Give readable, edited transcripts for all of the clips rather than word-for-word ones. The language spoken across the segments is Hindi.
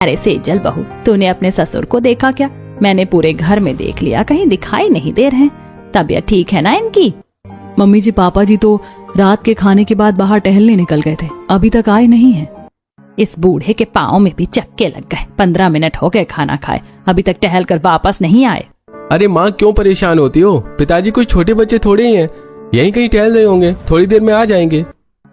अरे सेजल बहू, तूने अपने ससुर को देखा क्या? मैंने पूरे घर में देख लिया, कहीं दिखाई नहीं दे रहे। तबीयत ठीक है ना इनकी? मम्मी जी, पापा जी तो रात के खाने के बाद बाहर टहलने निकल गए थे, अभी तक आए नहीं हैं। इस बूढ़े के पाँव में भी चक्के लग गए। 15 मिनट हो गए खाना खाए, अभी तक टहल कर वापस नहीं आए। अरे माँ, क्यों परेशान होती हो? पिताजी कोई छोटे बच्चे थोड़े ही हैं, यहीं कहीं टहल रहे होंगे, थोड़ी देर में आ जाएंगे।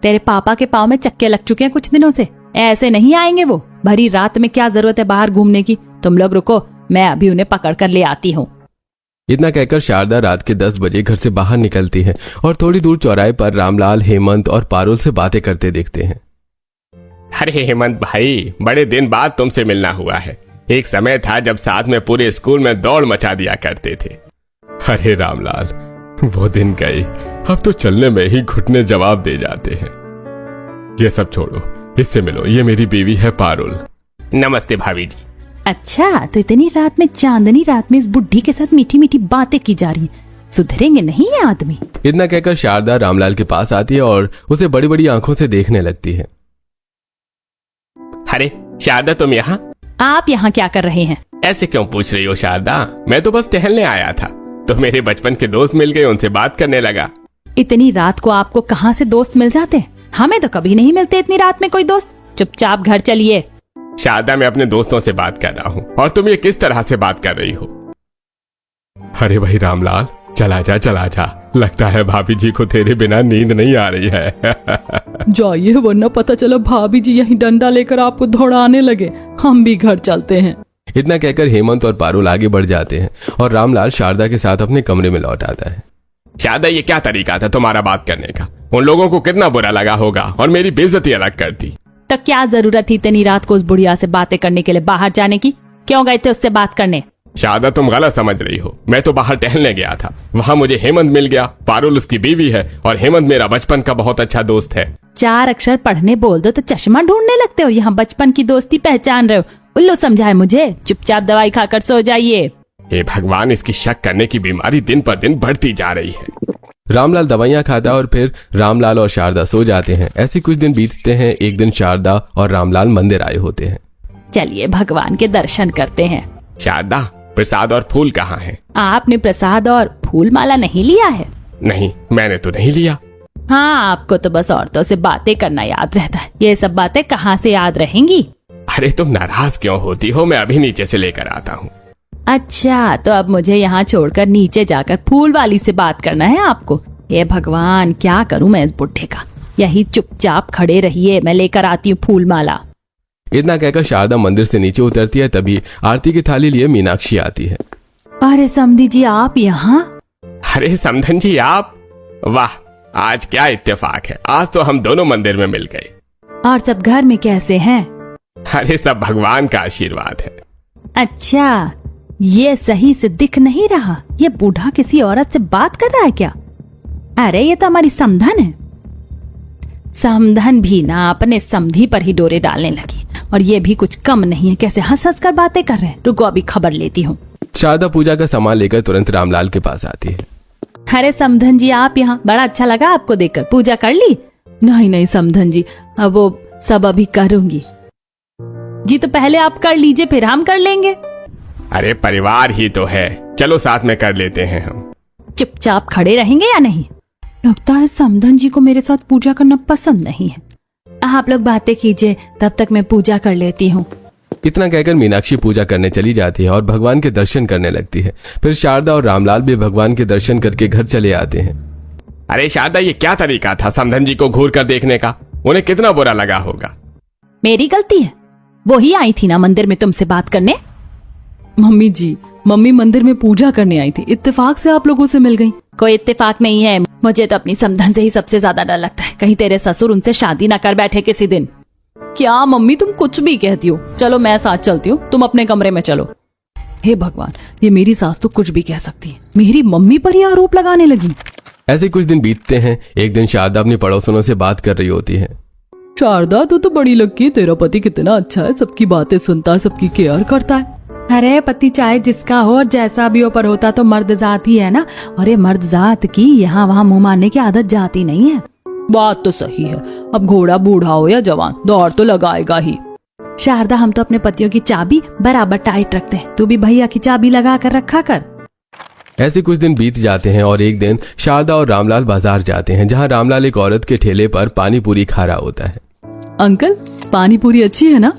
तेरे पापा के पाँव में चक्के लग चुके हैं कुछ दिनों से, ऐसे नहीं आएंगे वो। भरी रात में क्या जरूरत है बाहर घूमने की? तुम लोग रुको, मैं अभी उन्हें पकड़ कर ले आती हूँ। इतना कहकर शारदा रात के 10 बजे घर से बाहर निकलती है और थोड़ी दूर चौराहे पर रामलाल, हेमंत और पारुल से बातें करते देखते हैं। अरे हेमंत भाई, बड़े दिन बाद तुमसे मिलना हुआ है। एक समय था जब साथ में पूरे स्कूल में दौड़ मचा दिया करते थे। अरे रामलाल, वो दिन गए, अब तो चलने में ही घुटने जवाब दे जाते हैं। ये सब छोड़ो, इससे मिलो, ये मेरी बीवी है पारुल। नमस्ते भाभी जी। अच्छा, तो इतनी रात में, चांदनी रात में इस बुढ़ी के साथ मीठी मीठी बातें की जा रही हैं। सुधरेंगे नहीं ये आदमी। इतना कहकर शारदा रामलाल के पास आती है और उसे बड़ी बड़ी आंखों से देखने लगती है। अरे शारदा, तुम यहाँ? आप यहाँ क्या कर रहे हैं? ऐसे क्यों पूछ रही हो शारदा? मैं तो बस टहलने आया था, तो मेरे बचपन के दोस्त मिल गए, उनसे बात करने लगा। इतनी रात को आपको कहाँ से दोस्त मिल जाते हैं? हमें तो कभी नहीं मिलते इतनी रात में कोई दोस्त। चुपचाप घर चलिए। शारदा, मैं अपने दोस्तों से बात कर रहा हूँ, और तुम ये किस तरह से बात कर रही हो? अरे भाई रामलाल, चला जा चला जा, लगता है भाभी जी को तेरे बिना नींद नहीं आ रही है। जाइए, वरना पता चला भाभी जी यहीं डंडा लेकर आपको दौड़ाने लगे। हम भी घर चलते हैं। इतना कहकर हेमंत और पारुल आगे बढ़ जाते हैं और रामलाल शारदा के साथ अपने कमरे में लौट आता है। शारदा, ये क्या तरीका था तुम्हारा बात करने का? उन लोगों को कितना बुरा लगा होगा, और मेरी बेइज्जती अलग कर दी। तो क्या जरूरत थी इतनी रात को उस बुढ़िया से बातें करने के लिए बाहर जाने की? क्यों गए थे उससे बात करने? शारदा, तुम गलत समझ रही हो। मैं तो बाहर टहलने गया था, वहाँ मुझे हेमंत मिल गया। पारुल उसकी बीवी है और हेमंत मेरा बचपन का बहुत अच्छा दोस्त है। 4 अक्षर पढ़ने बोल दो तो चश्मा ढूंढने लगते हो। यहाँ बचपन की दोस्ती पहचान रहे हो? उल्लू समझाए मुझे। चुपचाप दवाई खाकर सो जाइए। हे भगवान, इसकी शक करने की बीमारी दिन पर दिन बढ़ती जा रही है। रामलाल दवाइयाँ खाता है और फिर रामलाल और शारदा सो जाते हैं। ऐसे कुछ दिन बीतते हैं। एक दिन शारदा और रामलाल मंदिर आए होते हैं। चलिए भगवान के दर्शन करते हैं। शारदा, प्रसाद और फूल कहाँ हैं? आपने प्रसाद और फूल माला नहीं लिया है? नहीं, मैंने तो नहीं लिया। हाँ, आपको तो बस औरतों से बातें करना याद रहता है। ये सब बातें कहाँ से याद रहेंगी? अरे तुम नाराज क्यों होती हो? मैं अभी नीचे से लेकर आता हूँ। अच्छा, तो अब मुझे यहाँ छोड़कर नीचे जाकर फूल वाली से बात करना है आपको? ये भगवान, क्या करूँ मैं इस बुढ़े का? यही चुपचाप खड़े रहिए, मैं लेकर आती हूँ फूल माला। इतना कहकर शारदा मंदिर से नीचे उतरती है। तभी आरती की थाली लिए मीनाक्षी आती है। अरे समधी जी, आप यहाँ? अरे समधन जी, आप? वाह, आज क्या इत्तेफाक है, आज तो हम दोनों मंदिर में मिल गए। और सब घर में कैसे हैं? अरे सब भगवान का आशीर्वाद है। अच्छा, ये सही से दिख नहीं रहा। ये बूढ़ा किसी औरत से बात कर रहा है क्या? अरे ये तो हमारी समधन है। समधन भी ना अपने समधी पर ही डोरे डालने लगी, और ये भी कुछ कम नहीं है। कैसे हंस हंस कर बातें कर रहे हैं। रुको, अभी खबर लेती हूँ। शारदा पूजा का सामान लेकर तुरंत रामलाल के पास आती है। अरे समधन जी, आप यहाँ? बड़ा अच्छा लगा आपको देखकर। पूजा कर ली? नहीं नहीं समधन जी, अब वो सब अभी करूंगी। जी तो पहले आप कर लीजिए, फिर हम कर लेंगे। अरे परिवार ही तो है, चलो साथ में कर लेते हैं हम। चुपचाप खड़े रहेंगे या नहीं? लगता है समधन जी को मेरे साथ पूजा करना पसंद नहीं है। आप लोग बातें कीजिए, तब तक मैं पूजा कर लेती हूँ। इतना कहकर मीनाक्षी पूजा करने चली जाती है और भगवान के दर्शन करने लगती है। फिर शारदा और रामलाल भी भगवान के दर्शन करके घर चले आते हैं। अरे शारदा, ये क्या तरीका था समधन जी को घूर कर देखने का? उन्हें कितना बुरा लगा होगा। मेरी गलती है? वो ही आई थी ना मंदिर में तुमसे बात करने। मम्मी जी, मम्मी मंदिर में पूजा करने आई थी, इत्तेफाक से आप लोगों से मिल गई। कोई इत्तेफाक नहीं है। मुझे तो अपनी समधन से ही सबसे ज्यादा डर लगता है। कहीं तेरे ससुर उनसे शादी ना कर बैठे किसी दिन। क्या मम्मी, तुम कुछ भी कहती हो। चलो मैं साथ चलती हूँ, तुम अपने कमरे में चलो। हे भगवान, ये मेरी सास तो कुछ भी कह सकती है। मेरी मम्मी पर ही आरोप लगाने लगी। ऐसे कुछ दिन बीतते हैं। एक दिन शारदा अपनी पड़ोसनों से बात कर रही होती है। शारदा, तू तो बड़ी लकी है। तेरा पति कितना अच्छा है, सबकी बातें सुनता है, सबकी केयर करता है। अरे पति चाहे जिसका हो और जैसा भी हो, पर होता तो मर्द जात ही है ना। और ये मर्द जात की यहाँ वहाँ मुंह मारने की आदत जाती नहीं है। बात तो सही है। अब घोड़ा बूढ़ा हो या जवान, दौड़ तो लगाएगा ही। शारदा, हम तो अपने पतियों की चाबी बराबर टाइट रखते हैं, तू भी भैया की चाबी लगा कर रखा कर। ऐसे कुछ दिन बीत जाते हैं और एक दिन शारदा और रामलाल बाजार जाते हैं, जहां रामलाल एक औरत के ठेले पर पानी पूरी खा रहा होता है। अंकल, पानी पूरी अच्छी है ना?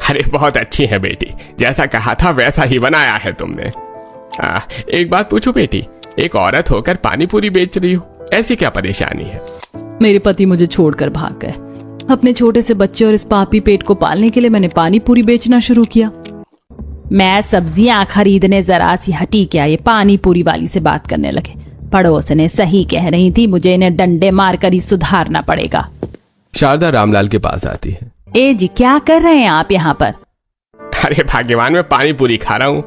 अरे बहुत अच्छी है बेटी, जैसा कहा था वैसा ही बनाया है तुमने। एक बात पूछो बेटी, एक औरत होकर पानी पूरी बेच रही हो, ऐसी क्या परेशानी है? मेरे पति मुझे छोड़कर भाग गए। अपने छोटे से बच्चे और इस पापी पेट को पालने के लिए मैंने पानी पूरी बेचना शुरू किया। मैं सब्जियां खरीदने जरा सी हटी क्या, ये पानी पूरी वाली से बात करने लगे। पड़ोस ने सही कह रही थी, मुझे इन्हें डंडे मारकर ही सुधारना पड़ेगा। शारदा रामलाल के पास आती है। ए जी, क्या कर रहे हैं आप यहाँ पर? अरे भाग्यवान, मैं पानी पूरी खा रहा हूँ,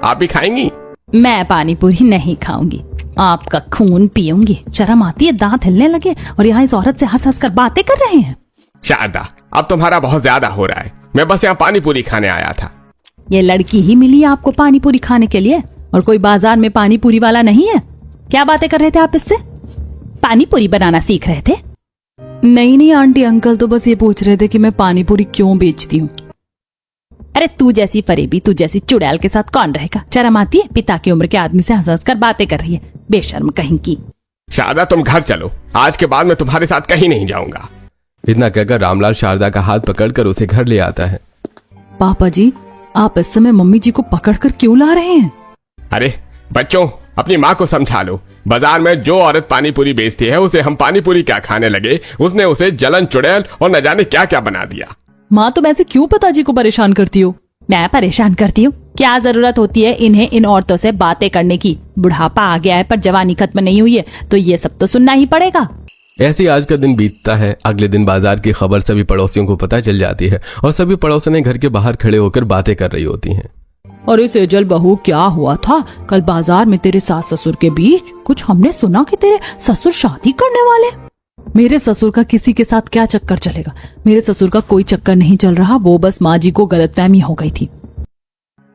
आप भी खाएंगी? मैं पानी पूरी नहीं खाऊंगी, आपका खून पीऊंगी। शर्म आती है, दांत हिलने लगे और यहाँ इस औरत से हंस हंस कर बातें कर रहे हैं। शारदा, अब तुम्हारा बहुत ज्यादा हो रहा है, मैं बस यहाँ पानी पूरी खाने आया था। ये लड़की ही मिली आपको पानी पूरी खाने के लिए, और कोई बाजार में पानी पूरी वाला नहीं है? क्या बातें कर रहे थे आप इससे? पानी पूरी बनाना सीख रहे थे? नहीं आंटी, अंकल तो बस ये पूछ रहे थे कि मैं पानी पूरी क्यों बेचती हूँ। अरे तू जैसी फरेबी, तू जैसी चुड़ैल के साथ कौन रहेगा? शर्म आती है? पिता की उम्र के आदमी से हंस हंस कर बातें कर रही है, बेशर्म कहीं की। शारदा, तुम घर चलो, आज के बाद मैं तुम्हारे साथ कहीं नहीं जाऊंगा। इतना कहकर रामलाल शारदा का हाथ पकड़कर उसे घर ले आता है। पापा जी, आप इस समय मम्मी जी को पकड़कर क्यों ला रहे हैं? अरे बच्चों, अपनी माँ को समझा लो, बाजार में जो औरत पानी पूरी बेचती है उसे हम पानी पूरी क्या खाने लगे, उसने उसे जलन, चुड़ैल और न जाने क्या क्या बना दिया। माँ, तुम ऐसे क्यों पिताजी को परेशान करती हो? मैं परेशान करती हूँ? क्या जरूरत होती है इन्हें इन औरतों से बातें करने की? बुढ़ापा आ गया है पर जवानी खत्म नहीं हुई है, तो ये सब तो सुनना ही पड़ेगा। ऐसे आज का दिन बीतता है। अगले दिन बाजार की खबर सभी पड़ोसियों को पता चल जाती है और सभी पड़ोसियां घर के बाहर खड़े होकर बातें कर रही होती हैं। अरे सेजल बहू, क्या हुआ था कल बाजार में तेरे सास ससुर के बीच? कुछ हमने सुना कि तेरे ससुर शादी करने वाले। मेरे ससुर का किसी के साथ क्या चक्कर चलेगा? मेरे ससुर का कोई चक्कर नहीं चल रहा, वो बस माँ जी को गलतफहमी हो गई थी।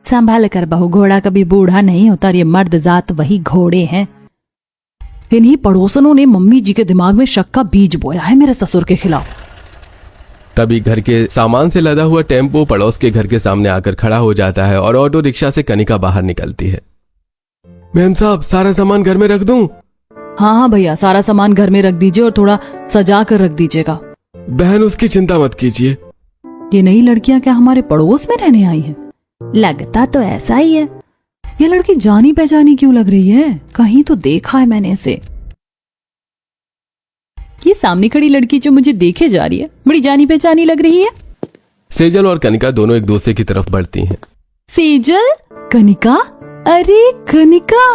संभाल कर बहू, घोड़ा कभी बूढ़ा नहीं होता, और ये मर्द जात वही घोड़े हैं। इन्हीं पड़ोसनों ने मम्मी जी के दिमाग में शक का बीज बोया है मेरे ससुर के खिलाफ। तभी घर के सामान से लदा हुआ टेम्पो पड़ोस के घर के सामने आकर खड़ा हो जाता है और ऑटो रिक्शा से कनिका बाहर निकलती है। मेम साहब, सारा सामान घर में रख दूं? हाँ भैया, सारा सामान घर में रख दीजिए और थोड़ा सजा कर रख दीजिएगा। बहन, उसकी चिंता मत कीजिए। ये नई लड़कियां क्या हमारे पड़ोस में रहने आई हैं? लगता तो ऐसा ही है। ये लड़की जानी पहचानी क्यों लग रही है? कहीं तो देखा है मैंने इसे। ये सामने खड़ी लड़की जो मुझे देखे जा रही है, बड़ी जानी पहचानी लग रही है। सेजल और कनिका दोनों एक दूसरे की तरफ बढ़ती हैं। सेजल, कनिका? अरे कनिका,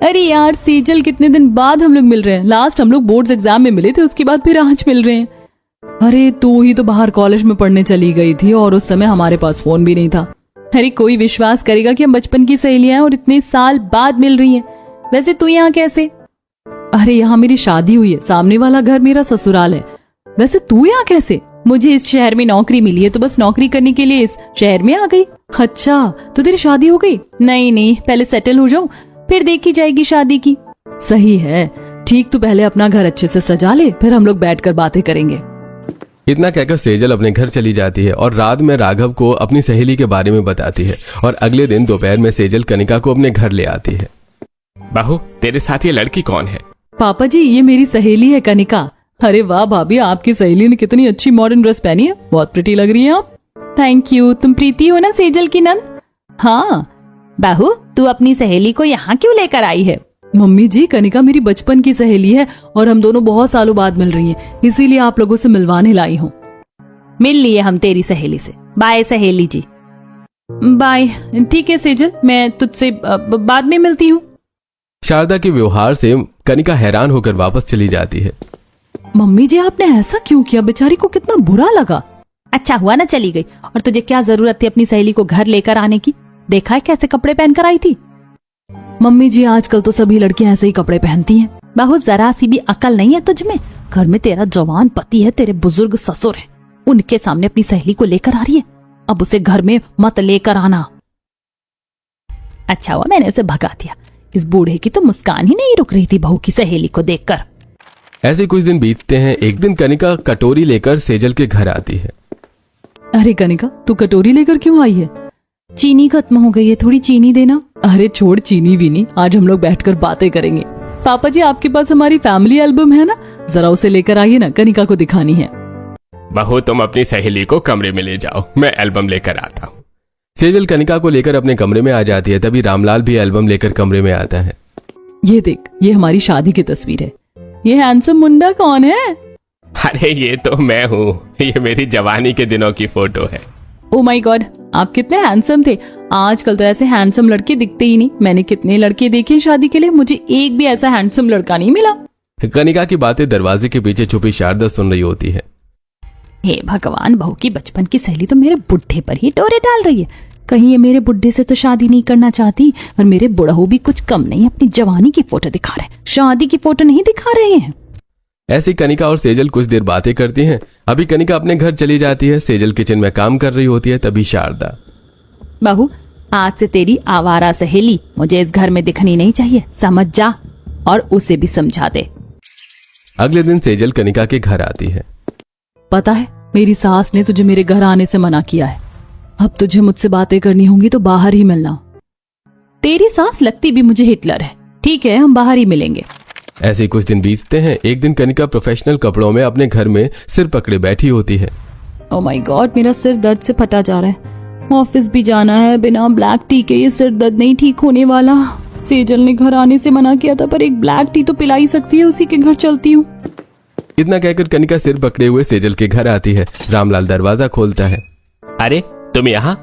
अरे यार सेजल, कितने दिन बाद हम लोग मिल रहे हैं। लास्ट हम लोग बोर्ड्स एग्जाम में मिले थे, उसके बाद फिर आज मिल रहे हैं। अरे तू ही तो बाहर कॉलेज में पढ़ने चली गई थी और उस समय हमारे पास फोन भी नहीं था। अरे कोई विश्वास करेगा कि हम बचपन की सहेलियां हैं और इतने साल बाद मिल रही हैं। वैसे तू यहाँ कैसे? अरे यहाँ मेरी शादी हुई है, सामने वाला घर मेरा ससुराल है। वैसे तू यहाँ कैसे? मुझे इस शहर में नौकरी मिली है, तो बस नौकरी करने के लिए इस शहर में आ गई। अच्छा, तो तेरी शादी हो गई? नहीं, पहले सेटल हो जाऊं, फिर देखी जाएगी शादी की। सही है, ठीक, तू पहले अपना घर अच्छे से सजा ले, फिर हम लोग बैठकर बातें करेंगे। इतना कहकर सेजल अपने घर चली जाती है और रात में राघव को अपनी सहेली के बारे में बताती है और अगले दिन दोपहर में सेजल कनिका को अपने घर ले आती है। बहू, तेरे साथ ये लड़की कौन है? पापा जी, ये मेरी सहेली है कनिका। अरे वाह भाभी, आपकी सहेली ने कितनी अच्छी मॉडर्न ड्रेस पहनी है, बहुत प्रिटी लग रही है आप। Thank you. तुम प्रीति हो ना सेजल की नंद? हाँ। बहू, तू अपनी सहेली को यहाँ क्यों लेकर आई है? मम्मी जी, कनिका मेरी बचपन की सहेली है और हम दोनों बहुत सालों बाद मिल रही हैं, इसीलिए आप लोगों से मिलवाने लाई हूँ। मिल लिए हम तेरी सहेली से। बाय सहेली जी। बाय। ठीक है सेजल, मैं तुझसे बाद में मिलती हूँ। शारदा के व्यवहार से कनिका हैरान होकर वापस चली जाती है। मम्मी जी, आपने ऐसा क्यों किया? बेचारी को कितना बुरा लगा। अच्छा हुआ ना चली गई, और तुझे क्या जरूरत थी अपनी सहेली को घर लेकर आने की? देखा है कैसे कपड़े पहनकर आई थी। मम्मी जी, आजकल तो सभी लड़कियां ऐसे ही कपड़े पहनती हैं। बहुत जरा सी भी अकल नहीं है तुझ में? घर में तेरा जवान पति है, तेरे बुजुर्ग ससुर है, उनके सामने अपनी सहेली को लेकर आ रही है। अब उसे घर में मत लेकर आना। अच्छा हुआ मैंने उसे भगा दिया। इस बूढ़े की तो मुस्कान ही नहीं रुक रही थी बहू की सहेली को देखकर। ऐसे कुछ दिन बीतते हैं। एक दिन कनिका कटोरी लेकर सेजल के घर आती है। अरे कनिका, तू कटोरी लेकर क्यों आई है? चीनी खत्म हो गई है, थोड़ी चीनी देना। अरे छोड़ चीनी भी नहीं, आज हम लोग बैठकर बातें करेंगे। पापा जी, आपके पास हमारी फैमिली एल्बम है ना, जरा उसे लेकर आइए ना, कनिका को दिखानी है। बहू तुम अपनी सहेली को कमरे में ले जाओ, मैं एल्बम लेकर आता हूँ। सेजल कनिका को लेकर अपने कमरे में आ जाती है। तभी रामलाल भी एल्बम लेकर कमरे में आता है। ये देख, ये हमारी शादी की तस्वीर है। ये हैंडसम मुंडा कौन है? अरे ये तो मैं हूँ, ये मेरी जवानी के दिनों की फोटो है। ओ माय गॉड, आप कितने हैंडसम थे। आजकल तो ऐसे हैंडसम लड़के दिखते ही नहीं। मैंने कितने लड़के देखे शादी के लिए, मुझे एक भी ऐसा हैंडसम लड़का नहीं मिला। कनिका की बातें दरवाजे के पीछे छुपी शारदा सुन रही होती है। हे भगवान, बहू की बचपन की सहेली तो मेरे बुढ़े पर ही डोरे डाल रही है। कहीं ये मेरे बुढ़े से तो शादी नहीं करना चाहती, और मेरे बुढ़ऊ भी कुछ कम नहीं, अपनी जवानी की फोटो दिखा रहे, शादी की फोटो नहीं दिखा रहे हैं। ऐसी कनिका और सेजल कुछ देर बातें करती हैं। अभी कनिका अपने घर चली जाती है। सेजल किचन में काम कर रही होती है। तभी शारदा, बहू आज से तेरी आवारा सहेली मुझे इस घर में दिखनी नहीं चाहिए, समझ जा, और उसे भी समझा दे। अगले दिन सेजल कनिका के घर आती है। पता है, मेरी सास ने तुझे मेरे घर आने से मना किया है। अब तुझे मुझसे बातें करनी होंगी तो बाहर ही मिलना। तेरी सास लगती भी मुझे हिटलर है। ठीक है, हम बाहर ही मिलेंगे। ऐसे ही कुछ दिन बीतते हैं। एक दिन कनिका प्रोफेशनल कपड़ों में अपने घर में सिर पकड़े बैठी होती है। ओ माय गॉड, मेरा सिर दर्द से फटा जा रहा है। ऑफिस भी जाना है, बिना ब्लैक टी के ये सिर दर्द नहीं ठीक होने वाला। सेजल ने घर आने से मना किया था, पर एक ब्लैक टी तो पिला ही सकती है, उसी के घर चलती हूँ। इतना कहकर कनिका सिर पकड़े हुए सेजल के घर आती है। रामलाल दरवाजा खोलता है। अरे तुम यहाँ?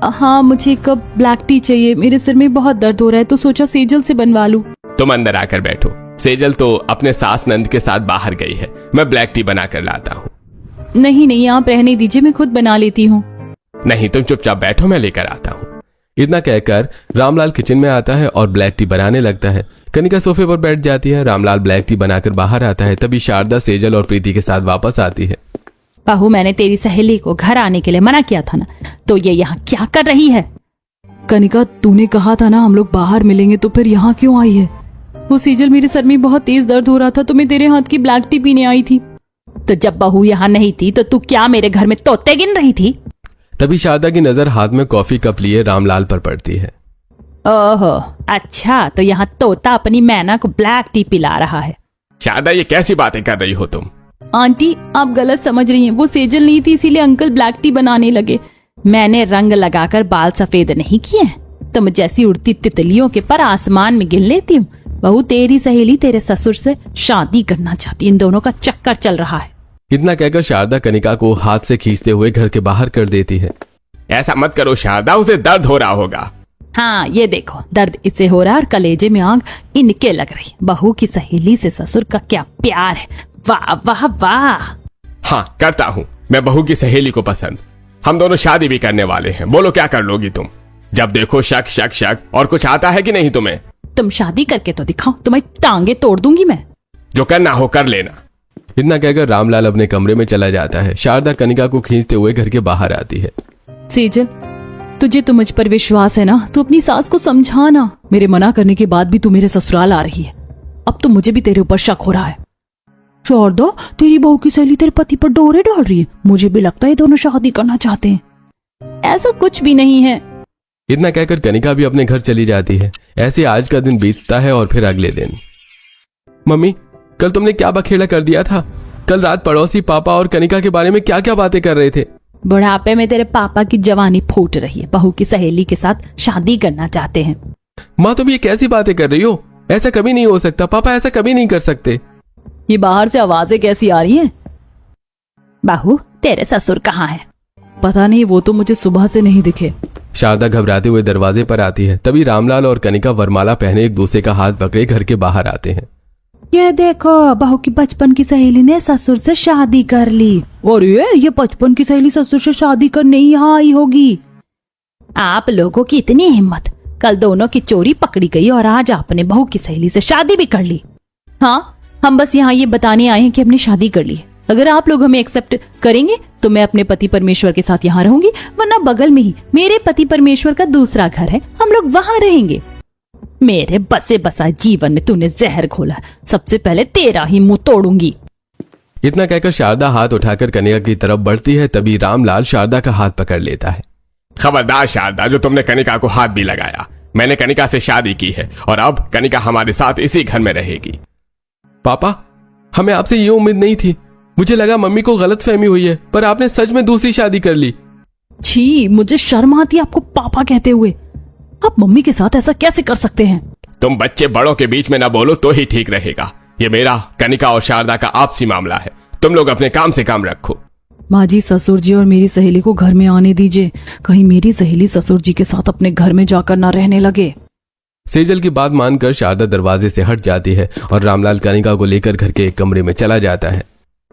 हाँ, मुझे एक कप ब्लैक टी चाहिए। मेरे सिर में बहुत दर्द हो रहा है, तो सोचा सेजल से बनवा लूं। तुम अंदर आकर बैठो। सेजल तो अपने सास नंद के साथ बाहर गई है, मैं ब्लैक टी बना कर लाता हूँ। नहीं नहीं, आप रहने दीजिए, मैं खुद बना लेती हूँ। नहीं, तुम चुपचाप बैठो, मैं लेकर आता हूँ। इतना कहकर रामलाल किचन में आता है और ब्लैक टी बनाने लगता है। कनिका सोफे पर बैठ जाती है। रामलाल ब्लैक टी बनाकर बाहर आता है। तभी शारदा सेजल और प्रीति के साथ वापस आती है। बहू, मैंने तेरी सहेली को घर आने के लिए मना किया था ना, तो ये यहाँ क्या कर रही है? कनिका, तूने कहा था ना हम लोग बाहर मिलेंगे, तो फिर यहाँ क्यों आई है? वो सेजल, मेरे सर में बहुत तेज दर्द हो रहा था, तो मैं तेरे हाथ की ब्लैक टी पीने आई थी। तो जब बहू यहाँ नहीं थी तो तू क्या मेरे घर में तोते गिन रही थी? तभी शारदा की नजर हाथ में कॉफी कप लिए रामलाल पर पड़ती है। ओहो, अच्छा, तो यहाँ तोता अपनी मैना को ब्लैक टी पिला रहा है। शारदा, ये कैसी बातें कर रही हो तुम? आंटी, आप गलत समझ रही हैं। वो सेजल नहीं थी, इसीलिए अंकल ब्लैक टी बनाने लगे। मैंने रंग लगाकर बाल सफेद नहीं किए। तुम जैसी उड़ती तितलियों के पर आसमान में गिन लेती हूँ। बहू, तेरी सहेली तेरे ससुर से शादी करना चाहती, इन दोनों का चक्कर चल रहा है। इतना कहकर शारदा कनिका को हाथ से खींचते हुए घर के बाहर कर देती है। ऐसा मत करो शारदा, उसे दर्द हो रहा होगा। हाँ, ये देखो, दर्द इसे हो रहा है और कलेजे में आग इनके लग रही। बहू की सहेली से ससुर का क्या प्यार है, वाह वाह वाह। हाँ, करता हूँ, मैं बहू की सहेली को पसंद। हम दोनों शादी भी करने वाले हैं। बोलो क्या कर लोगी तुम? जब देखो शक शक शक। और कुछ आता है कि नहीं तुम्हें? तुम शादी करके तो दिखाओ, तुम्हारी टांगे तोड़ दूंगी मैं। जो करना हो कर लेना। इतना कहकर रामलाल अपने कमरे में चला जाता है। शारदा कनिका को खींचते हुए घर के बाहर आती है। सेजल, तुझे तो मुझ पर विश्वास है ना, तू अपनी सास को समझाना। मेरे मना करने के बाद भी तू मेरे ससुराल आ रही है। अब तो मुझे भी तेरे ऊपर शक हो रहा है। शारदा, तेरी बहू की सहेली तेरे पति पर डोरे डाल रही है। मुझे भी लगता है दोनों शादी करना चाहते हैं। ऐसा कुछ भी नहीं है। इतना कहकर कनिका भी अपने घर चली जाती है। ऐसे आज का दिन बीतता है और फिर अगले दिन। मम्मी, कल तुमने क्या बखेड़ा कर दिया था? कल रात पड़ोसी पापा और कनिका के बारे में क्या क्या बातें कर रहे थे। बुढ़ापे में तेरे पापा की जवानी फूट रही है, बहू की सहेली के साथ शादी करना चाहते हैं। माँ, तुम ये कैसी बातें कर रही हो? ऐसा कभी नहीं हो सकता। पापा ऐसा कभी नहीं कर सकते। ये बाहर से आवाजें कैसी आ रही हैं? बहू, तेरे ससुर कहाँ है? पता नहीं, वो तो मुझे सुबह से नहीं दिखे। शारदा घबराते हुए दरवाजे पर आती है। तभी रामलाल और कनिका वरमाला पहने एक दूसरे का हाथ पकड़े घर के बाहर आते हैं। ये देखो, बहू की बचपन की सहेली ने ससुर से शादी कर ली। और ये बचपन की सहेली ससुर से शादी करने यहाँ आई होगी। आप लोगों की इतनी हिम्मत, कल दोनों की चोरी पकड़ी गई और आज आपने बहू की सहेली से शादी भी कर ली। हाँ, हम बस यहाँ ये बताने आए हैं कि हमने शादी कर ली। अगर आप लोग हमें एक्सेप्ट करेंगे तो मैं अपने पति परमेश्वर के साथ यहाँ रहूंगी, वरना बगल में ही मेरे पति परमेश्वर का दूसरा घर है, हम लोग वहाँ रहेंगे। मेरे बसे बसा जीवन में तूने जहर घोला, सबसे पहले तेरा ही मुंह तोड़ूंगी। इतना कहकर शारदा हाथ उठाकर कनिका की तरफ बढ़ती है, तभी रामलाल शारदा का हाथ पकड़ लेता है। खबरदार शारदा, जो तुमने कनिका को हाथ भी लगाया। मैंने कनिका से शादी की है और अब कनिका हमारे साथ इसी घर में रहेगी। पापा, हमें आपसे ये उम्मीद नहीं थी। मुझे लगा मम्मी को गलतफहमी हुई है, पर आपने सच में दूसरी शादी कर ली। छी, मुझे शर्म आती है आपको पापा कहते हुए। आप मम्मी के साथ ऐसा कैसे कर सकते हैं? तुम बच्चे बड़ों के बीच में ना बोलो तो ही ठीक रहेगा। ये मेरा, कनिका और शारदा का आपसी मामला है। तुम लोग अपने काम से काम रखो। माँ जी, ससुर जी और मेरी सहेली को घर में आने दीजिए। कहीं मेरी सहेली ससुर जी के साथ अपने घर में जाकर ना रहने लगे। सेजल की बात मानकर शारदा दरवाजे से हट जाती है और रामलाल कनिका को लेकर घर के एक कमरे में चला जाता है।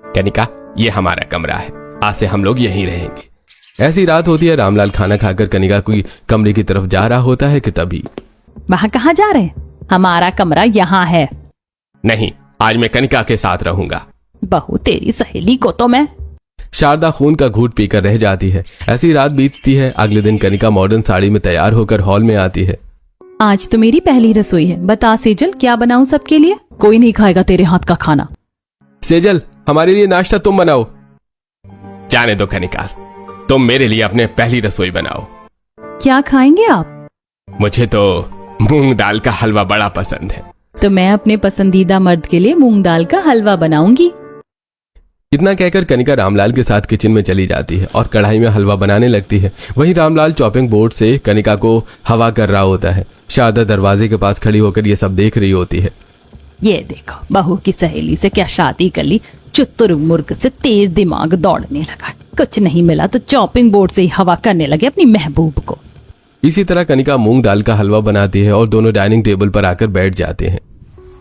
कनिका, ये हमारा कमरा है, आज से हम लोग यहीं रहेंगे। ऐसी रात होती है। रामलाल खाना खाकर कनिका की कमरे की तरफ जा रहा होता है कि तभी वहां कहाँ जा रहे हैं? हमारा कमरा यहाँ है। नहीं, आज मैं कनिका के साथ रहूंगा। बहू, तेरी सहेली को तो मैं। शारदा खून का घूंट पीकर रह जाती है। ऐसी रात बीतती है। अगले दिन कनिका मॉडर्न साड़ी में तैयार होकर हॉल में आती है। आज तो मेरी पहली रसोई है। बता सेजल, क्या बनाऊं सबके लिए? कोई नहीं खाएगा तेरे हाथ का खाना। सेजल, हमारे लिए नाश्ता तुम बनाओ। जाने दो कनिका, तुम मेरे लिए अपने पहली रसोई बनाओ। क्या खाएंगे आप? मुझे तो मूंग दाल का हलवा बड़ा पसंद है। तो मैं अपने पसंदीदा मर्द के लिए मूंग दाल का हलवा बनाऊंगी। इतना कहकर कनिका रामलाल के साथ किचन में चली जाती है और कढ़ाई में हलवा बनाने लगती है। वहीं रामलाल चॉपिंग बोर्ड से कनिका को हवा कर रहा होता है। शारदा दरवाजे के पास खड़ी होकर ये सब देख रही होती है। ये देखो, बहू की सहेली से क्या शादी कर ली। चुतुर मुर्ग से तेज दिमाग दौड़ने लगा। कुछ नहीं मिला तो चॉपिंग बोर्ड से ही हवा करने लगे अपनी महबूब को। इसी तरह कनिका मूंग दाल का हलवा बनाती है और दोनों डाइनिंग टेबल पर आकर बैठ जाते हैं।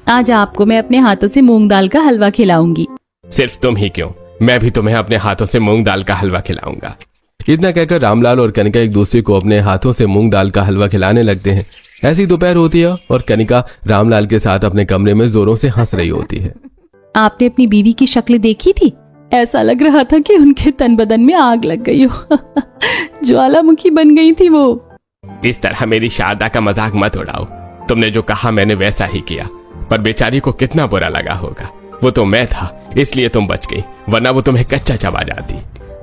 आज आपको मैं अपने हाथों से मूंग दाल का हलवा खिलाऊंगी। सिर्फ तुम ही क्यों, मैं भी तुम्हें अपने हाथों से मूंग दाल का हलवा खिलाऊंगा। इतना कहकर रामलाल और कनिका एक दूसरे को अपने हाथों से मूंग दाल का हलवा खिलाने लगते हैं। ऐसी दोपहर होती है और कनिका रामलाल के साथ अपने कमरे में जोरों से हंस रही होती है। आपने अपनी बीवी की शक्ल देखी थी? ऐसा लग रहा था कि उनके तन बदन में आग लग गई हो। ज्वालामुखी बन गई थी वो। इस तरह मेरी शारदा का मजाक मत उड़ाओ। तुमने जो कहा मैंने वैसा ही किया, पर बेचारी को कितना बुरा लगा होगा। वो तो मैं था, इसलिए तुम बच गई, वरना वो तुम्हें कच्चा चबा जाती।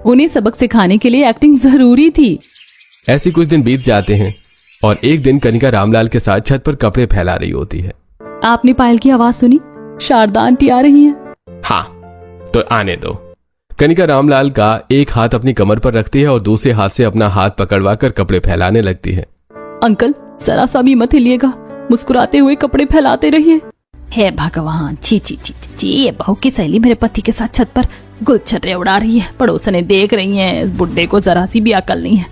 उन्हें सबक सिखाने के लिए एक्टिंग जरूरी थी। ऐसी कुछ दिन बीत जाते हैं और एक दिन कनिका रामलाल के साथ छत पर कपड़े फैला रही होती है। आपने पायल की आवाज सुनी? शारदा आंटी आ रही है। हाँ, तो आने दो। कनिका रामलाल का एक हाथ अपनी कमर पर रखती है और दूसरे हाथ से अपना हाथ पकड़वा कर कपड़े फैलाने लगती है। अंकल, जरा सा भी मत हिलिएगा, मुस्कुराते हुए कपड़े फैलाते रहिए। हे भगवान, ची ची ची ची, ये बहू की सहेली मेरे पति के साथ छत पर गुलछर्रे उड़ा रही है। पड़ोसने देख रही हैं। इस बुड्ढे को जरा सी भी अकल नहीं है,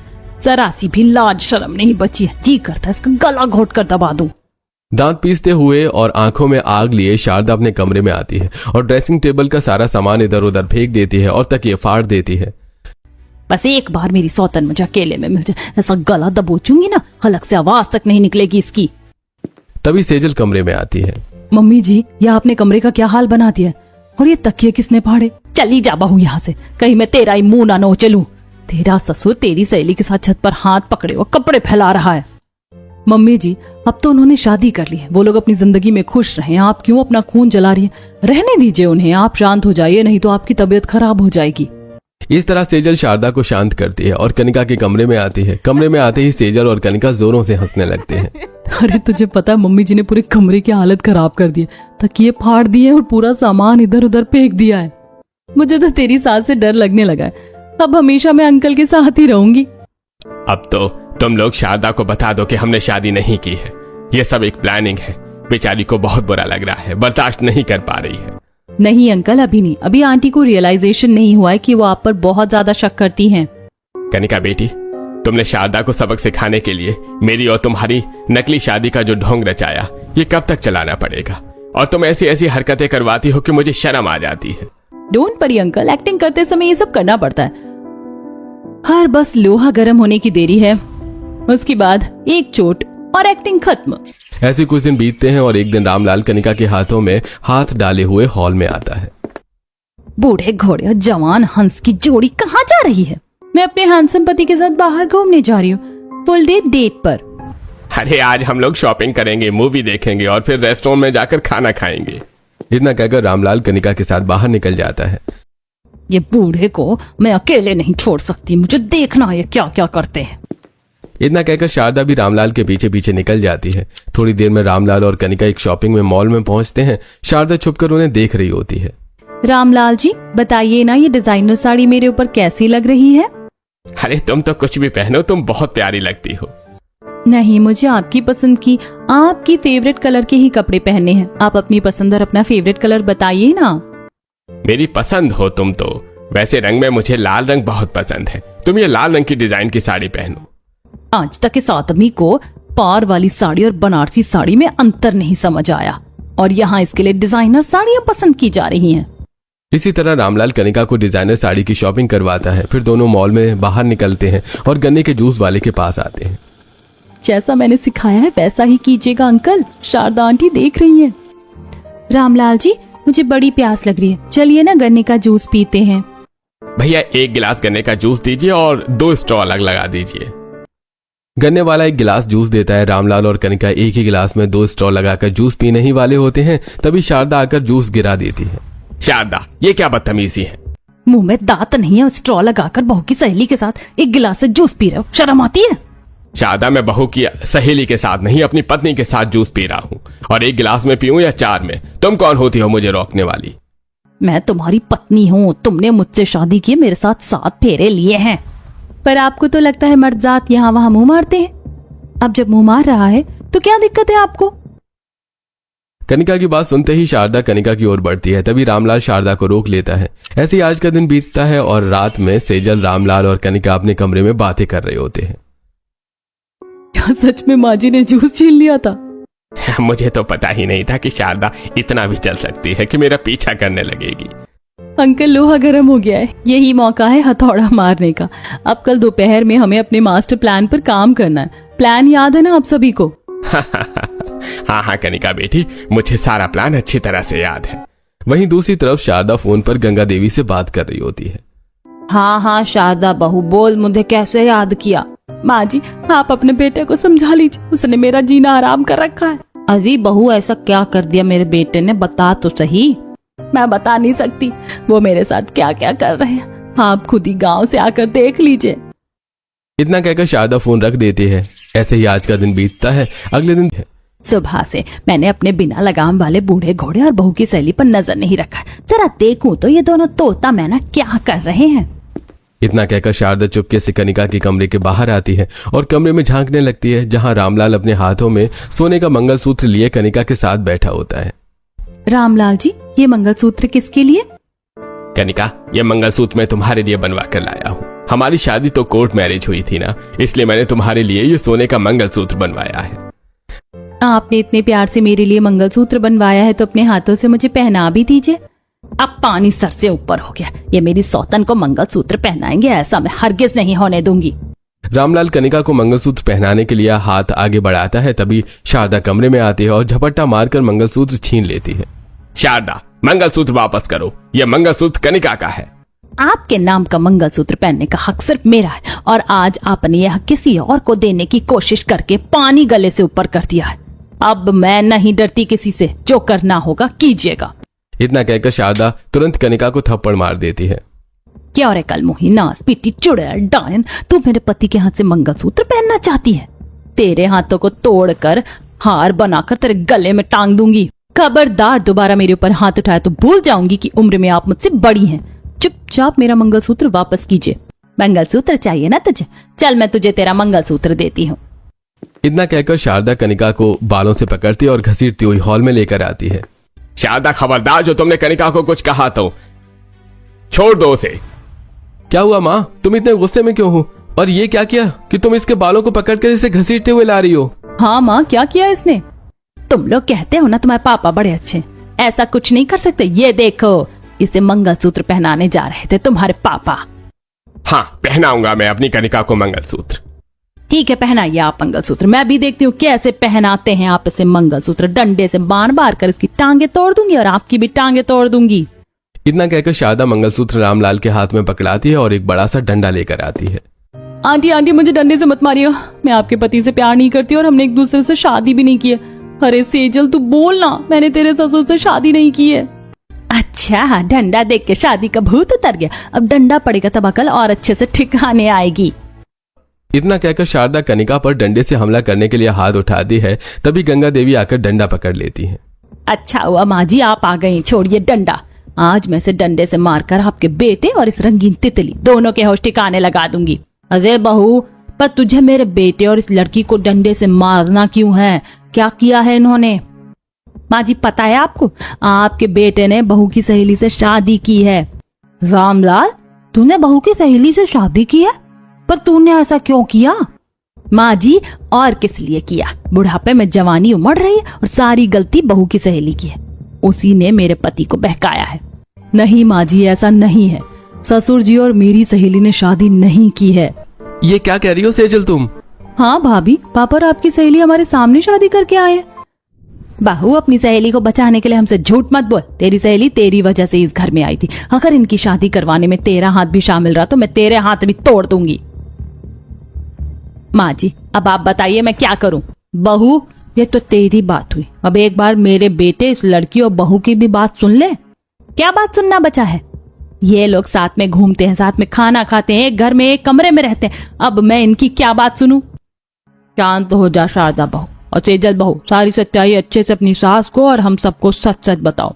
जरा सी भी लाज शर्म नहीं बची है। जी करता है इसका गला घोट कर दबा दूं। दांत पीसते हुए और आंखों में आग लिए शारदा अपने कमरे में आती है और ड्रेसिंग टेबल का सारा सामान इधर उधर फेंक देती है और तकिए फाड़ देती है। बस एक बार मेरी सौतन मुझे अकेले में मिल जाए, ऐसा गला दबोचूंगी ना, हलक से आवाज तक नहीं निकलेगी इसकी। तभी सेजल कमरे में आती है। मम्मी जी, यह आपने कमरे का क्या हाल बना दिया? और ये तकिए किसने फाड़े? चली जा बहू यहाँ से, कहीं मैं तेरा ही मुंह ना नोचलूं। तेरा ससुर तेरी सहेली के साथ छत पर हाथ पकड़े और कपड़े फैला रहा है। मम्मी जी, अब तो उन्होंने शादी कर ली है, वो लोग अपनी जिंदगी में खुश रहें। आप क्यों अपना खून जला रही हैं? रहने दीजिए उन्हें, आप शांत हो जाइए, नहीं तो आपकी तबीयत खराब हो जाएगी। इस तरह सेजल शारदा को शांत करती है और कनिका के कमरे में आती है। कमरे में आते ही सेजल और कनिका जोरों से हंसने लगते हैं। अरे तुझे पता है, मम्मी जी ने पूरे कमरे की हालत खराब कर दी है। तकिए फाड़ दिए और पूरा सामान इधर उधर फेंक दिया है। मुझे तो तेरी सास से डर लगने लगा है। अब हमेशा मैं अंकल के साथ ही रहूंगी। अब तो तुम लोग शारदा को बता दो कि हमने शादी नहीं की है। ये सब एक प्लानिंग है। बेचारी को बहुत बुरा लग रहा है, बर्दाश्त नहीं कर पा रही है। नहीं अंकल, अभी नहीं। अभी आंटी को रियलाइजेशन नहीं हुआ है कि वो आप पर बहुत ज्यादा शक करती हैं। कनिका बेटी, तुमने शारदा को सबक सिखाने के लिए मेरी और तुम्हारी नकली शादी का जो ढोंग रचाया, ये कब तक चलाना पड़ेगा? और तुम ऐसी ऐसी हरकतें करवाती हो कि मुझे शर्म आ जाती है। डोंट वरी अंकल, एक्टिंग करते समय ये सब करना पड़ता है। हर बस लोहा गर्म होने की देरी है, उसके बाद एक चोट और एक्टिंग खत्म। ऐसे कुछ दिन बीतते हैं और एक दिन रामलाल कनिका के हाथों में हाथ डाले हुए हॉल में आता है। बूढ़े घोड़े और जवान हंस की जोड़ी कहाँ जा रही है? मैं अपने हैंडसम पति के साथ बाहर घूमने जा रही हूँ, फुल डे डेट पर। अरे आज हम लोग शॉपिंग करेंगे, मूवी देखेंगे और फिर रेस्टोरेंट में जाकर खाना खाएंगे। इतना कहकर रामलाल कनिका के साथ बाहर निकल जाता है। ये बूढ़े को मैं अकेले नहीं छोड़ सकती, मुझे देखना है क्या क्या करते हैं। इतना कहकर शारदा भी रामलाल के पीछे पीछे निकल जाती है। थोड़ी देर में रामलाल और कनिका एक शॉपिंग में मॉल में पहुंचते हैं। शारदा छुपकर उन्हें देख रही होती है। रामलाल जी बताइए ना, ये डिजाइनर साड़ी मेरे ऊपर कैसी लग रही है? अरे तुम तो कुछ भी पहनो, तुम बहुत प्यारी लगती हो। नहीं, मुझे आपकी पसंद की, आपकी फेवरेट कलर के ही कपड़े पहनने हैं। आप अपनी पसंद और अपना फेवरेट कलर बताइए ना। मेरी पसंद हो तुम तो। वैसे रंग में मुझे लाल रंग बहुत पसंद है, तुम ये लाल रंग की डिजाइन की साड़ी पहनो। आज तक इस आदमी को पार वाली साड़ी और बनारसी साड़ी में अंतर नहीं समझ आया, और यहाँ इसके लिए डिजाइनर साड़ियां पसंद की जा रही हैं। इसी तरह रामलाल कनिका को डिजाइनर साड़ी की शॉपिंग करवाता है। फिर दोनों मॉल में बाहर निकलते हैं और गन्ने के जूस वाले के पास आते हैं। जैसा मैंने सिखाया है वैसा ही कीजिएगा अंकल, शारदा आंटी देख रही हैं। रामलाल जी मुझे बड़ी प्यास लग रही है, चलिए ना गन्ने का जूस पीते हैं। भैया 1 गिलास गन्ने का जूस दीजिए और 2 स्ट्रॉ अलग लगा दीजिए। गन्ने वाला 1 गिलास जूस देता है। रामलाल और कनिका एक ही गिलास में 2 स्ट्रॉ लगाकर जूस पीने ही वाले होते हैं, तभी शारदा आकर जूस गिरा देती है। शारदा, ये क्या बदतमीजी है? मुंह में दांत नहीं है, स्ट्रॉ लगाकर बहू की सहेली के साथ 1 गिलास से जूस पी रहे हो, शर्म आती है? शारदा, मैं बहू की सहेली के साथ नहीं, अपनी पत्नी के साथ जूस पी रहा हूँ। और 1 गिलास में पीऊं या 4 में, तुम कौन होती हो मुझे रोकने वाली? मैं तुम्हारी पत्नी हूँ, तुमने मुझसे शादी की, मेरे साथ 7 फेरे लिए हैं। पर आपको तो लगता है मर्द जात यहाँ वहां मुंह मारते हैं। अब जब मुंह मार रहा है तो क्या दिक्कत है आपको? कनिका की बात सुनते ही शारदा कनिका की ओर बढ़ती है, तभी रामलाल शारदा को रोक लेता है। ऐसे ही आज का दिन बीतता है और रात में सेजल, रामलाल और कनिका अपने कमरे में बातें कर रहे होते हैं। क्या सच में माँ जी ने जूस छीन लिया था? मुझे तो पता ही नहीं था कि शारदा इतना भी चल सकती है कि मेरा पीछा करने लगेगी। अंकल लोहा गर्म हो गया है, यही मौका है हथौड़ा मारने का। अब कल दोपहर में हमें अपने मास्टर प्लान पर काम करना है। प्लान याद है ना आप सभी को? हाँ हाँ कनिका बेटी, मुझे सारा प्लान अच्छी तरह से याद है। वहीं दूसरी तरफ शारदा फोन पर गंगा देवी से बात कर रही होती है। हाँ हाँ शारदा बहू, बोल, मुझे कैसे याद किया? माँ जी आप अपने बेटे को समझा लीजिए, उसने मेरा जीना आराम कर रखा है। अरे बहू, ऐसा क्या कर दिया मेरे बेटे ने, बता तो सही। मैं बता नहीं सकती वो मेरे साथ क्या क्या कर रहे हैं, आप खुद ही गांव से आकर देख लीजिए। इतना कहकर शारदा फोन रख देती है। ऐसे ही आज का दिन बीतता है। अगले दिन सुबह से मैंने अपने बिना लगाम वाले बूढ़े घोड़े और बहू की सहेली पर नजर नहीं रखा। जरा देखूं तो ये दोनों तोता मैना क्या कर रहे हैं। इतना कहकर शारदा चुपके से कनिका के कमरे के बाहर आती है और कमरे में झांकने लगती है, जहां रामलाल अपने हाथों में सोने का मंगलसूत्र लिए कनिका के साथ बैठा होता है। रामलाल जी ये मंगलसूत्र किसके लिए? कनिका, ये मंगलसूत्र मैं तुम्हारे लिए बनवा कर लाया हूँ। हमारी शादी तो कोर्ट मैरिज हुई थी ना, इसलिए मैंने तुम्हारे लिए ये सोने का मंगलसूत्र बनवाया है। आपने इतने प्यार से मेरे लिए मंगलसूत्र बनवाया है तो अपने हाथों से मुझे पहना भी दीजिए। अब पानी सर से ऊपर हो गया, ये मेरी सौतन को मंगलसूत्र पहनाएंगे, ऐसा मैं हरगिज नहीं होने दूंगी। रामलाल कनिका को मंगलसूत्र पहनाने के लिए हाथ आगे बढ़ाता है, तभी शारदा कमरे में आती है और झपट्टा मारकर मंगलसूत्र छीन लेती है। शारदा, मंगलसूत्र वापस करो, यह मंगलसूत्र कनिका का है। आपके नाम का मंगलसूत्र पहनने का हक सिर्फ मेरा है, और आज आपने यह किसी और को देने की कोशिश करके पानी गले से ऊपर कर दिया है। अब मैं नहीं डरती किसी से, जो करना होगा कीजिएगा। इतना कहकर शारदा तुरंत कनिका को थप्पड़ मार देती है। क्या रे कल मुही, नास पीटी चुड़ैल डायन, तू मेरे पति के हाथ से मंगलसूत्र पहनना चाहती है? तेरे हाथों को तोड़कर हार बनाकर तेरे गले में टांग दूंगी। खबरदार दोबारा मेरे ऊपर हाथ उठाया तो भूल जाऊंगी कि उम्र में आप मुझसे बड़ी हैं। चुपचाप मेरा मंगलसूत्र वापस कीजिए। मंगलसूत्र चाहिए ना तुझे? चल मैं तुझे तेरा मंगलसूत्र देती हूँ। इतना कहकर शारदा कनिका को बालों से पकड़ती और घसीटती हुई हॉल में लेकर आती है। शारदा खबरदार, जो तुमने कनिका को कुछ कहा तो छोड़ दो उसे। क्या हुआ माँ, तुम इतने गुस्से में क्यों हो? और ये क्या किया कि तुम इसके बालों को पकड़कर इसे घसीटते हुए ला रही हो? हाँ माँ, क्या किया इसने? तुम लोग कहते हो ना तुम्हारे पापा बड़े अच्छे, ऐसा कुछ नहीं कर सकते। ये देखो, इसे मंगलसूत्र पहनाने जा रहे थे तुम्हारे पापा। हाँ, पहनाऊंगा मैं अपनी कनिका को मंगलसूत्र। ठीक है, पहनाइए आप मंगलसूत्र। मैं भी देखती हूँ कैसे पहनाते हैं आप इसे मंगलसूत्र। डंडे से बार बार कर इसकी टांगे तोड़ दूंगी और आपकी भी टांगे तोड़ दूंगी। इतना कहकर शारदा मंगलसूत्र रामलाल के हाथ में पकड़ाती है और एक बड़ा सा डंडा लेकर आती है। आंटी मुझे डंडे से मत मारिए, मैं आपके पति से प्यार नहीं करती और हमने एक दूसरे से शादी भी नहीं की है। अरे सेजल तू बोल ना, मैंने तेरे ससुर से शादी नहीं की है। अच्छा, डंडा देख के शादी का भूत उतर गया। अब डंडा पड़ेगा तब अकल और अच्छे से ठिकाने आएगी। इतना कहकर शारदा कनिका पर डंडे से हमला करने के लिए हाथ उठाती है। तभी गंगा देवी आकर डंडा पकड़ लेती है। अच्छा हुआ माँ जी आप आ गई, छोड़िए डंडा। आज मैं इसे डंडे से मारकर आपके बेटे और इस रंगीन तितली दोनों के होश ठिकाने लगा दूंगी। अरे बहू, पर तुझे मेरे बेटे और इस लड़की को डंडे से मारना क्यों है? क्या किया है इन्होंने? माँ जी पता है आपको, आपके बेटे ने बहू की सहेली से शादी की है। रामलाल, तूने बहू की सहेली से शादी की है? पर तूने ऐसा क्यों किया? माँ जी और किस लिए किया? बुढ़ापे में जवानी उमड़ रही है और सारी गलती बहू की सहेली की है। उसी ने मेरे पति को बहकाया है। नहीं माँ जी, ऐसा नहीं है। ससुर जी और मेरी सहेली ने शादी नहीं की है। ये क्या कह रही हो सेजल तुम? हाँ भाभी, पापा और आपकी सहेली हमारे सामने शादी करके आए हैं। बहू, अपनी सहेली को बचाने के लिए हमसे झूठ मत बोल। तेरी सहेली तेरी वजह से इस घर में आई थी। अगर इनकी शादी करवाने में तेरा हाथ भी शामिल रहा तो मैं तेरे हाथ भी तोड़ दूंगी। माँ जी अब आप बताइए मैं क्या करूं? बहू, ये तो तेरी बात हुई। अब एक बार मेरे बेटे, इस लड़की और बहू की भी बात सुन ले। क्या बात सुनना बचा है? ये लोग साथ में घूमते हैं, साथ में खाना खाते हैं, एक घर में एक कमरे में रहते हैं। अब मैं इनकी क्या बात सुनूं? शांत हो जा शारदा बहू और सेजल बहू, सारी सच्चाई अच्छे से अपनी सास को और हम सबको सच सच बताओ।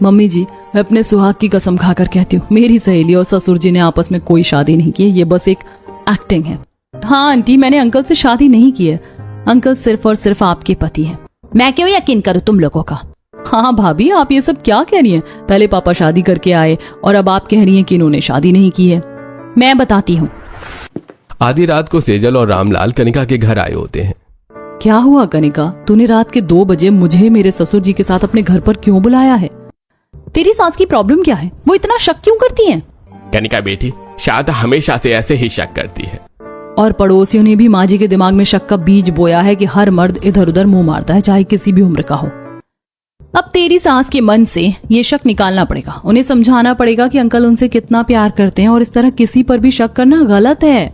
मम्मी जी, मैं अपने सुहाग की कसम खाकर कहती हूँ, मेरी सहेली और ससुर जी ने आपस में कोई शादी नहीं की है। ये बस एक एक्टिंग है। हाँ आंटी, मैंने अंकल से शादी नहीं की है। अंकल सिर्फ और सिर्फ आपके पति हैं। मैं क्यों यकीन करूं तुम लोगों का? हाँ भाभी, आप ये सब क्या कह रही हैं? पहले पापा शादी करके आए और अब आप कह रही हैं कि इन्होंने शादी नहीं की है। मैं बताती हूँ। आधी रात को सेजल और रामलाल कनिका के घर आए होते हैं। क्या हुआ कनिका, तूने रात के 2 बजे मुझे मेरे ससुर जी के साथ अपने घर पर क्यों बुलाया है? तेरी सास की प्रॉब्लम क्या है? वो इतना शक क्यों करती है? कनिका बेटी, शारदा हमेशा से ऐसे ही शक करती है। और पड़ोसियों ने भी माँ जी के दिमाग में शक का बीज बोया है कि हर मर्द इधर उधर मुंह मारता है, चाहे किसी भी उम्र का हो। अब तेरी सास के मन से ये शक निकालना पड़ेगा। उन्हें समझाना पड़ेगा कि अंकल उनसे कितना प्यार करते हैं और इस तरह किसी पर भी शक करना गलत है।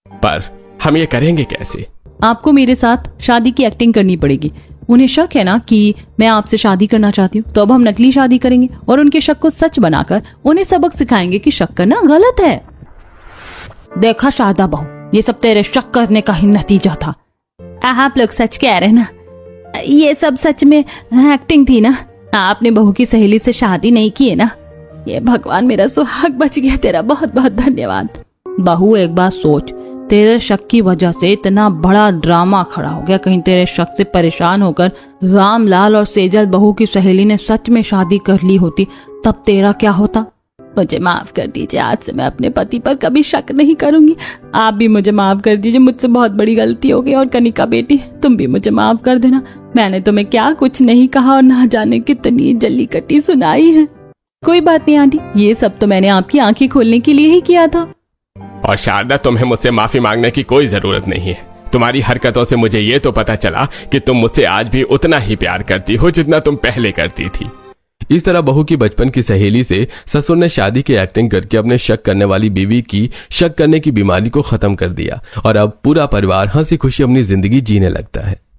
पर हम ये करेंगे कैसे? आपको मेरे साथ शादी की एक्टिंग करनी पड़ेगी। उन्हें शक है ना कि मैं आपसे शादी करना चाहती हूँ, तो अब हम नकली शादी करेंगे और उनके शक को सच बनाकर उन्हें सबक सिखाएंगे कि शक करना गलत है। देखा शारदा बहू, ये सब तेरे शक करने का ही नतीजा था। आप लोग सच कह रहे हैं ना? ये सब सच में एक्टिंग थी ना? आपने बहू की सहेली से शादी नहीं की है ना? ये भगवान, मेरा सुहाग बच गया। तेरा बहुत बहुत धन्यवाद। बहू एक बात सोच, तेरे शक की वजह से इतना बड़ा ड्रामा खड़ा हो गया। कहीं तेरे शक से परेशान होकर रामलाल और सेजल बहू की सहेली ने सच में शादी कर ली होती, तब तेरा क्या होता? मुझे माफ कर दीजिए, आज से मैं अपने पति पर कभी शक नहीं करूंगी। आप भी मुझे माफ कर दीजिए, मुझसे बहुत बड़ी गलती हो गई। और कनिका बेटी, तुम भी मुझे माफ कर देना। मैंने तुम्हें क्या कुछ नहीं कहा और ना जाने कितनी जल्ली कटी सुनाई है। कोई बात नहीं आंटी, ये सब तो मैंने आपकी आंखें खोलने के लिए ही किया था। और शारदा, तुम्हें मुझसे माफी मांगने की कोई जरूरत नहीं है। तुम्हारी हरकतों से मुझे ये तो पता चला कि तुम मुझसे आज भी उतना ही प्यार करती हो जितना तुम पहले करती थी। इस तरह बहू की बचपन की सहेली से ससुर ने शादी की एक्टिंग करके अपने शक करने वाली बीवी की शक करने की बीमारी को खत्म कर दिया और अब पूरा परिवार हंसी खुशी अपनी जिंदगी जीने लगता है।